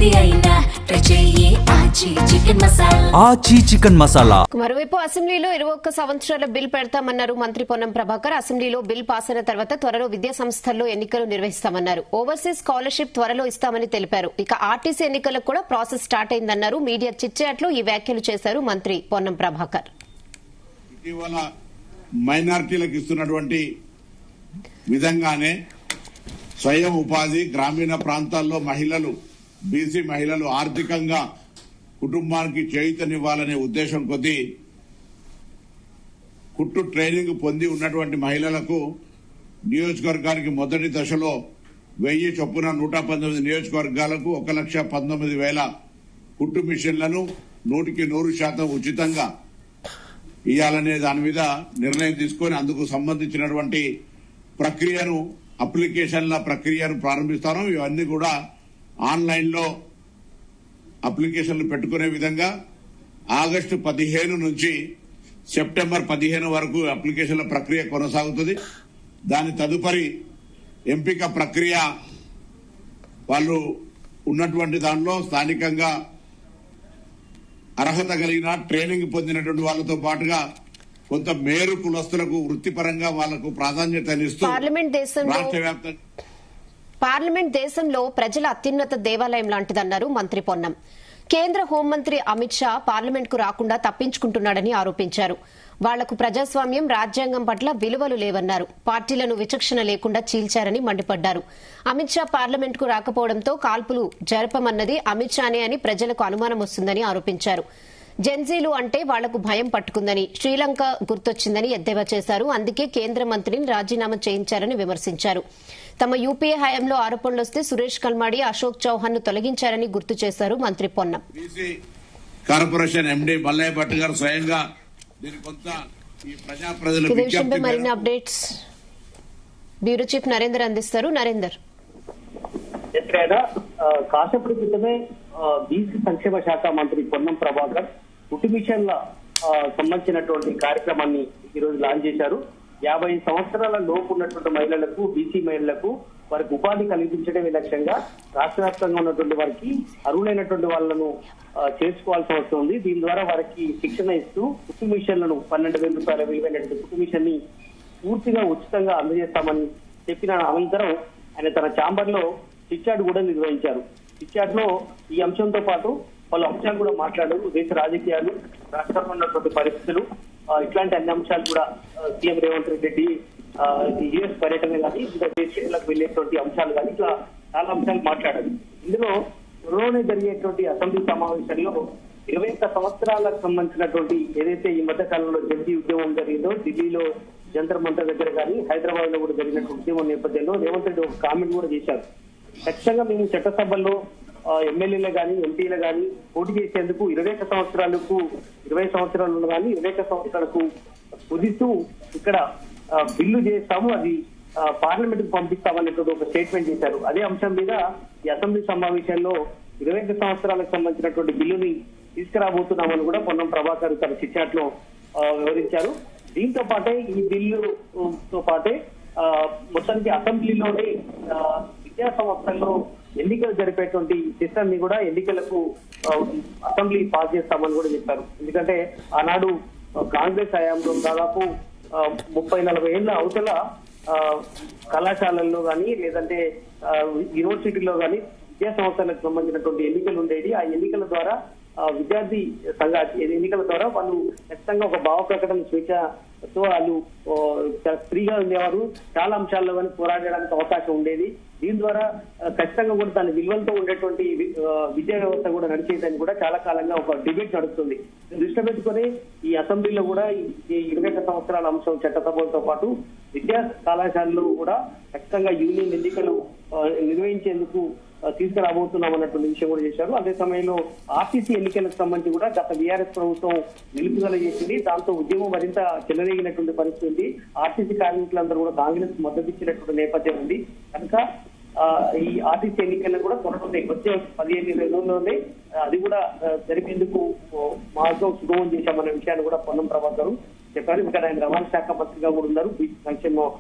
ఏది అయినా ట్రై చెయ్యి ఆచి చికెన్ మసాలా. ఆచి చికెన్ మసాలా. మరోవైపు అసెంబ్లీలో 21 సంవత్సరాల బిల్ పెడతామన్నారు మంత్రి పొన్నం ప్రభాకర్. అసెంబ్లీలో బిల్ పాస్ అయిన తర్వాత త్వరలో విద్యా సంస్థల్లో ఎన్నికలు నిర్వహిస్తామన్నారు. ఓవర్సీస్ స్కాలర్షిప్ త్వరలో ఇస్తామని తెలిపారు. ఇక ఆర్టీసీ ఎన్నికలకు కూడా ప్రాసెస్ స్టార్ట్ అయిందన్నారు. మీడియా చిట్చాట్లో ఈ వ్యాఖ్యలు చేశారు మంత్రి పొన్నం ప్రభాకర్. ఇటీవల మైనారిటీలకు ఇస్తున్నటువంటి విధంగానే స్వయం ఉపాధి గ్రామీణ ప్రాంతాల్లో మహిళలు, బీసీ మహిళలు ఆర్థికంగా కుటుంబానికి చేయూతనివ్వాలనే ఉద్దేశం కొద్దీ కుట్టు ట్రైనింగ్ పొంది ఉన్నటువంటి మహిళలకు నియోజకవర్గానికి మొదటి దశలో 1000 చొప్పున 119 నియోజకవర్గాలకు 1,19,000 కుట్టు మిషన్లను 100% ఉచితంగా ఇవ్వాలనే దాని మీద నిర్ణయం తీసుకొని అందుకు సంబంధించినటువంటి ప్రక్రియను, అప్లికేషన్ల ప్రక్రియను ప్రారంభిస్తాను. ఇవన్నీ కూడా ఆన్లైన్ లో అప్లికేషన్లు పెట్టుకునే విధంగా ఆగస్టు 15 నుంచి సెప్టెంబర్ 15 వరకు అప్లికేషన్ల ప్రక్రియ కొనసాగుతుంది. దాని తదుపరి ఎంపిక ప్రక్రియ వాళ్ళు ఉన్నటువంటి దానిలో స్థానికంగా అర్హత కలిగిన ట్రైనింగ్ పొందినటువంటి వాళ్ళతో పాటుగా కొంత మేరు కులస్తులకు వృత్తిపరంగా వాళ్లకు ప్రాధాన్యతనిస్తూ పార్లమెంట్ దేశంలో ప్రజల అత్యున్నత దేవాలయం లాంటిదన్నారు మంత్రి పొన్నం. కేంద్ర హోంమంత్రి అమిత్ షా పార్లమెంట్ కు రాకుండా తప్పించుకుంటున్నాడని ఆరోపించారు. వాళ్లకు ప్రజాస్వామ్యం, రాజ్యాంగం పట్ల విలువలు లేవన్నారు. పార్టీలను విచక్షణ లేకుండా చీల్చారని మండిపడ్డారు. అమిత్ షా పార్లమెంట్ కు రాకపోవడంతో కాల్పులు జరపమన్నది అమిత్ షానే అని ప్రజలకు అనుమానం వస్తుందని ఆరోపించారు. జెన్జీలు అంటే వాళ్లకు భయం పట్టుకుందని, శ్రీలంక గుర్తొచ్చిందని ఎద్దేవా చేశారు. అందుకే కేంద్ర మంత్రిని రాజీనామా చేయించారని విమర్శించారు. తమ యూపీఏ హయాంలో ఆరోపణలొస్తే సురేష్ కల్మాడి, అశోక్ చౌహాన్ ను తొలగించారని గుర్తు చేశారు మంత్రి పొన్నం. కార్పొరేషన్ ఎండీ మల్లయ్య భట్ గారు స్వయంగా ఇదే విషయంపై మరిన్ని అప్డేట్స్ బ్యూరో చీఫ్ నరేందర్ అందిస్తారు. నరేందర్, కాసేపటి క్రితమే బీసీ సంక్షేమ శాఖ మంత్రి పొన్నం ప్రభాకర్ కుట్టు మిషన్ల సంబంధించినటువంటి కార్యక్రమాన్ని ఈరోజు లాంచ్ చేశారు. 50 సంవత్సరాల లోపు ఉన్నటువంటి మహిళలకు, బీసీ మహిళలకు వారికి ఉపాధి కల్పించడమే లక్ష్యంగా రాష్ట్ర వ్యాప్తంగా ఉన్నటువంటి వారికి అర్హులైనటువంటి వాళ్లను చేసుకోవాల్సిన అవసరం ఉంది. దీని ద్వారా వారికి శిక్షణ ఇస్తూ కుట్టు మిషన్లను 12,000 రూపాయల విలువైనటువంటి కుట్టు మిషన్ ని పూర్తిగా ఉచితంగా అందజేస్తామని చెప్పిన అనంతరం ఆయన తన ఛాంబర్ లో చిట్చాట్ కూడా నిర్వహించారు. చిట్చాట్ లో ఈ అంశంతో పాటు పలు అంశాలు కూడా మాట్లాడారు. దేశ రాజకీయాలు, రాష్ట్రంలో ఉన్నటువంటి పరిస్థితులు, ఇట్లాంటి అన్ని అంశాలు కూడా సీఎం రేవంత్ రెడ్డి యుఎస్ పర్యటన కానీ, ఇంకా దేశాలకు వెళ్లేటువంటి అంశాలు కానీ, ఇట్లా చాలా అంశాలు మాట్లాడారు. ఇందులో త్వరలోనే జరిగేటువంటి అసెంబ్లీ సమావేశంలో 21 సంవత్సరాలకు సంబంధించినటువంటి ఏదైతే ఈ మధ్య కాలంలో జంతీ ఉద్యమం జరిగిందో, ఢిల్లీలో జంతర్ మంతర్ దగ్గర కానీ, హైదరాబాద్ లో కూడా జరిగినటువంటి ఉద్యమం నేపథ్యంలో రేవంత్ రెడ్డి ఒక కామెంట్ కూడా చేశారు. ఖచ్చితంగా మేము చట్టసభల్లో ఎమ్మెల్యేలు కానీ, ఎంపీలు కానీ పోటీ చేసేందుకు 21 సంవత్సరాలకు 20 సంవత్సరాలు కానీ 21 సంవత్సరాలకు కుదిస్తూ ఇక్కడ బిల్లు చేస్తాము, అది పార్లమెంట్ కు పంపిస్తామనేటువంటి ఒక స్టేట్మెంట్ చేశారు. అదే అంశం మీద ఈ అసెంబ్లీ సమావేశాల్లో 21 సంవత్సరాలకు సంబంధించినటువంటి బిల్లుని తీసుకురాబోతున్నామని కూడా పొన్నం ప్రభాకర్ తన చిట్చాట్ లో వివరించారు. దీంతో పాటే ఈ బిల్లుతో పాటే మొత్తానికి అసెంబ్లీలోనే విద్యా సంస్థల్లో ఎన్నికలు జరిపేటువంటి సిస్టమ్ ని కూడా ఎన్నికలకు అసెంబ్లీ పాస్ చేస్తామని కూడా చెప్పారు. ఎందుకంటే ఆనాడు కాంగ్రెస్ హయాంలో దాదాపు 30-40 ఏళ్ల అవతల కళాశాలల్లో కానీ, లేదంటే యూనివర్సిటీలో కానీ విద్యా సంస్థలకు సంబంధించినటువంటి ఎన్నికలు ఉండేవి. ఆ ఎన్నికల ద్వారా విద్యార్థి సంఘ ఎన్నికల ద్వారా వాళ్ళు ఖచ్చితంగా ఒక భావ ప్రకటన స్వేచ్ఛతో వాళ్ళు ఫ్రీగా ఉండేవారు. చాలా అంశాల్లో కానీ పోరాడడానికి అవకాశం ఉండేది. దీని ద్వారా ఖచ్చితంగా కూడా దాని విలువలతో ఉండేటువంటి విద్యా వ్యవస్థ కూడా నడిచేదని కూడా చాలా కాలంగా ఒక డిబేట్ నడుస్తుంది. దృష్టి పెట్టుకుని ఈ అసెంబ్లీలో కూడా ఈ 21 సంవత్సరాల అంశం చట్టసభలతో పాటు విద్యా కళాశాలలు కూడా ఖచ్చితంగా యూనియన్ ఎన్నికలు నిర్వహించేందుకు తీసుకురాబోతున్నాం అన్నటువంటి విషయం కూడా చేశారు. అదే సమయంలో ఆర్టీసీ ఎన్నికలకు సంబంధించి కూడా గత బీఆర్ఎస్ ప్రభుత్వం నిలుపుదల చేసింది. దాంతో ఉద్యమం మరింత చెలరేగినటువంటి పరిస్థితి ఉంది. ఆర్టీసీ కార్మికులందరూ కూడా కాంగ్రెస్ మద్దతు ఇచ్చినటువంటి నేపథ్యం ఉంది. కనుక ఈ ఆర్టీసీ ఎన్నికలను కూడా త్వరలోనే వచ్చే 15-20 రోజుల్లోనే అది కూడా జరిపేందుకు మార్గం సుగమం చేశామన్న విషయాన్ని కూడా పొన్నం ప్రభాకర్ చెప్పారు. ఇక్కడ ఆయన రవాణా శాఖ మంత్రిగా కూడా ఉన్నారు. బీసీ సంక్షేమం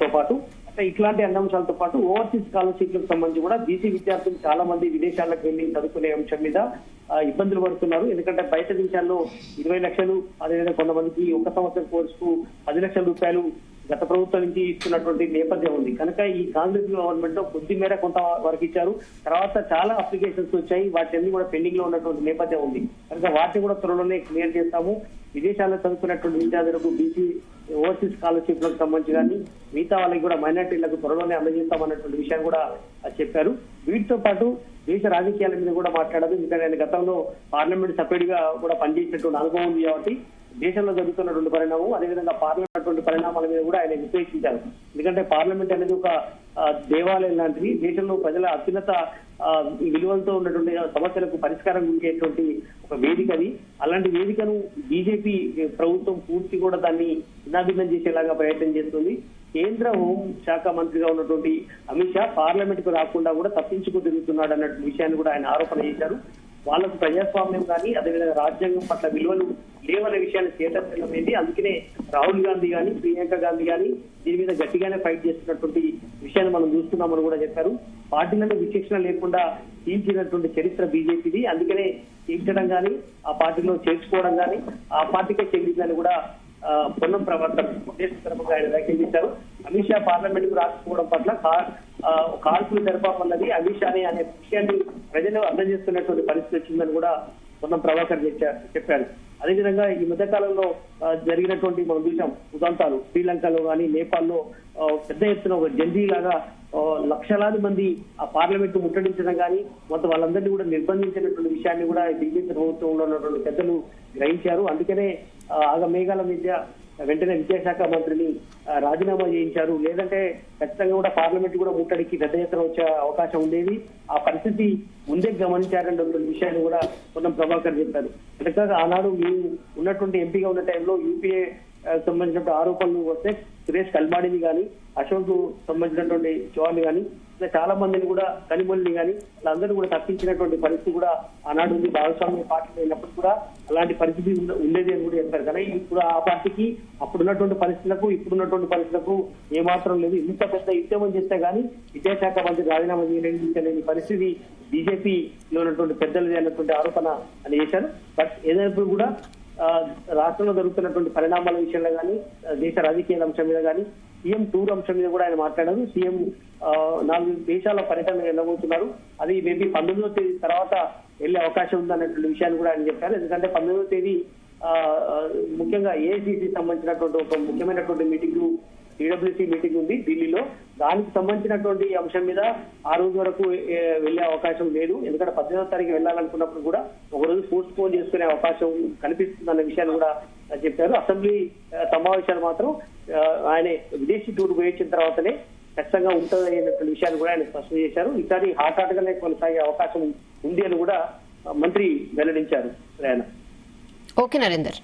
తో పాటు అంటే ఇట్లాంటి అన్ని అంశాలతో పాటు ఓవర్సీస్ స్కాలర్షిప్లకు సంబంధించి కూడా బీసీ విద్యార్థులు చాలా మంది విదేశాలకు వెళ్లి చదువుకునే అంశం మీద ఇబ్బందులు పడుతున్నారు. ఎందుకంటే బయట దేశాల్లో 20 లక్షలు, అదేవిధంగా కొంతమందికి ఒక సంవత్సరం కోర్సుకు 10 లక్షల రూపాయలు గత ప్రభుత్వం నుంచి ఇస్తున్నటువంటి నేపథ్యం ఉంది. కనుక ఈ కాంగ్రెస్ గవర్నమెంట్ లో కొద్ది మేర కొంత వరకు ఇచ్చారు. తర్వాత చాలా అప్లికేషన్స్ వచ్చాయి, వాటి కూడా పెండింగ్ లో ఉన్నటువంటి నేపథ్యం ఉంది. కనుక వాటిని కూడా త్వరలోనే క్లియర్ చేస్తాము. విదేశాల్లో చదువుకున్నటువంటి విద్యార్థులకు బీసీ ఓవర్సీస్ స్కాలర్షిప్లకు సంబంధించి కానీ మిగతా వాళ్ళకి కూడా మైనార్టీలకు త్వరలోనే అందజేస్తామన్నటువంటి విషయాన్ని కూడా చెప్పారు. వీటితో పాటు దేశ రాజకీయాల మీద కూడా మాట్లాడారు. ఎందుకంటే ఆయన గతంలో పార్లమెంట్ సభ్యుడిగా కూడా పనిచేసినటువంటి అనుభవం ఉంది కాబట్టి దేశంలో జరుగుతున్నటువంటి పరిణామం, అదేవిధంగా పార్లమెంట్ పరిణామాల మీద కూడా ఆయన విశ్లేషించారు. ఎందుకంటే పార్లమెంట్ అనేది ఒక దేవాలయం లాంటిది. దేశంలో ప్రజల అత్యున్నత విలువలతో ఉన్నటువంటి సమస్యలకు పరిష్కారం ఉంచేటువంటి ఒక వేదిక అది. అలాంటి వేదికను బీజేపీ ప్రభుత్వం పూర్తి కూడా దాన్ని చిన్నాభిన్నం చేసేలాగా ప్రయత్నం చేస్తుంది. కేంద్ర హోం శాఖ మంత్రిగా ఉన్నటువంటి అమిత్ షా పార్లమెంట్ కు రాకుండా కూడా తప్పించుకు తిరుగుతున్నాడు అన్నట్టు విషయాన్ని కూడా ఆయన ఆరోపణ చేశారు. వాళ్ళకు ప్రజాస్వామ్యం కానీ అదేవిధంగా రాజ్యాంగం పట్ల విలువలు లేవనే విషయాన్ని చేతలేదు. అందుకనే రాహుల్ గాంధీ కానీ ప్రియాంక గాంధీ కానీ దీని మీద గట్టిగానే ఫైట్ చేస్తున్నటువంటి విషయాన్ని మనం చూస్తున్నామని కూడా చెప్పారు. పార్టీలను విచక్షణ లేకుండా తీర్చినటువంటి చరిత్ర బీజేపీది. అందుకనే తీర్చడం కానీ ఆ పార్టీలో చేర్చుకోవడం కానీ ఆ పార్టీకే చెందిందని కూడా పొన్నం ప్రభాకర్ ఉద్దేశపూర్వకంగా ఆయన వ్యాఖ్యానించారు. అమిత్ షా పార్లమెంట్ కు రాకపోవడం పట్ల కాల్పులు జరపాలన్నది అమిత్ షానే అనే విషయాన్ని ప్రజలు అర్థం చేస్తున్నటువంటి పరిస్థితి వచ్చిందని కూడా పొన్నం ప్రభాకర్ చెప్పారు. అదేవిధంగా ఈ మధ్యకాలంలో జరిగినటువంటి మనం చూసాం ఉదంతాలు, శ్రీలంకలో కానీ నేపాల్లో పెద్ద ఎత్తున ఒక జల్దీ లాగా లక్షలాది మంది ఆ పార్లమెంట్ ముట్టడించడం కానీ మొత్తం వాళ్ళందరినీ కూడా నిర్బంధించినటువంటి విషయాన్ని కూడా బీజేపీ ప్రభుత్వంలో ఉన్నటువంటి పెద్దలు గ్రహించారు. అందుకనే మేఘాల మధ్య వెంటనే విద్యాశాఖ మంత్రిని రాజీనామా చేయించారు. లేదంటే ఖచ్చితంగా కూడా పార్లమెంట్ కూడా ముట్టడికి పెద్ద ఎత్తున వచ్చే అవకాశం ఉండేది. ఆ పరిస్థితి ముందే గమనించారన్నటువంటి విషయాన్ని కూడా పొన్నం ప్రభాకర్ చెప్పారు. అంతేకాక ఆనాడు మేము ఉన్నటువంటి ఎంపీగా ఉన్న టైంలో యూపీఏ సంబంధించిన ఆరోపణలు వస్తే సురేష్ కల్మాడిని కానీ అశోక్ సంబంధించినటువంటి చౌహాన్ కానీ ఇలా చాలా మందిని కూడా కనిమొల్ని కానీ వాళ్ళందరూ కూడా తప్పించినటువంటి పరిస్థితి కూడా ఆనాడు ఉంది. భాగస్వామ్య పార్టీలు అయినప్పుడు కూడా అలాంటి పరిస్థితి ఉండేది అని కూడా చెప్పారు. కానీ ఇప్పుడు ఆ పార్టీకి అప్పుడున్నటువంటి పరిస్థితులకు ఇప్పుడున్నటువంటి పరిస్థితులకు ఏమాత్రం లేదు. ఇంత పెద్ద ఉద్యమం చేస్తే గానీ విద్యాశాఖ మంత్రి రాజీనామా చేయలేని పరిస్థితి బీజేపీలో ఉన్నటువంటి పెద్దలది అన్నటువంటి ఆరోపణ అని చేశారు. బట్ ఏదైనప్పుడు కూడా రాష్ట్రంలో జరుగుతున్నటువంటి పరిణామాల విషయంలో కానీ దేశ రాజకీయాల అంశం మీద కానీ సీఎం టూర్ అంశం మీద కూడా ఆయన మాట్లాడారు. సీఎం 4 దేశాల పర్యటన వెళ్ళబోతున్నారు. అది మేబీ 19వ తేదీ తర్వాత వెళ్లే అవకాశం ఉందన్నటువంటి విషయాన్ని కూడా ఆయన చెప్పారు. ఎందుకంటే 19వ తేదీ ముఖ్యంగా ఏఐసీసీ సంబంధించినటువంటి ఒక ముఖ్యమైనటువంటి మీటింగ్ ఈడబ్ల్యూసీ మీటింగ్ ఉంది ఢిల్లీలో. దానికి సంబంధించినటువంటి అంశం మీద ఆ రోజు వరకు వెళ్లే అవకాశం లేదు. ఎందుకంటే 18వ తారీఖు వెళ్లాలనుకున్నప్పుడు కూడా ఒక రోజు పోస్ట్ పోన్ చేసుకునే అవకాశం కనిపిస్తుందన్న విషయాన్ని కూడా చెప్పారు. అసెంబ్లీ సమావేశాలు మాత్రం ఆయన విదేశీ టూర్ పోయించిన తర్వాతనే ఖచ్చితంగా ఉంటుంది అనేటువంటి విషయాన్ని కూడా ఆయన స్పష్టం చేశారు. ఈసారి హాట్ గానే కొనసాగే అవకాశం ఉంది అని కూడా మంత్రి వెల్లడించారు. ఓకే నరేందర్.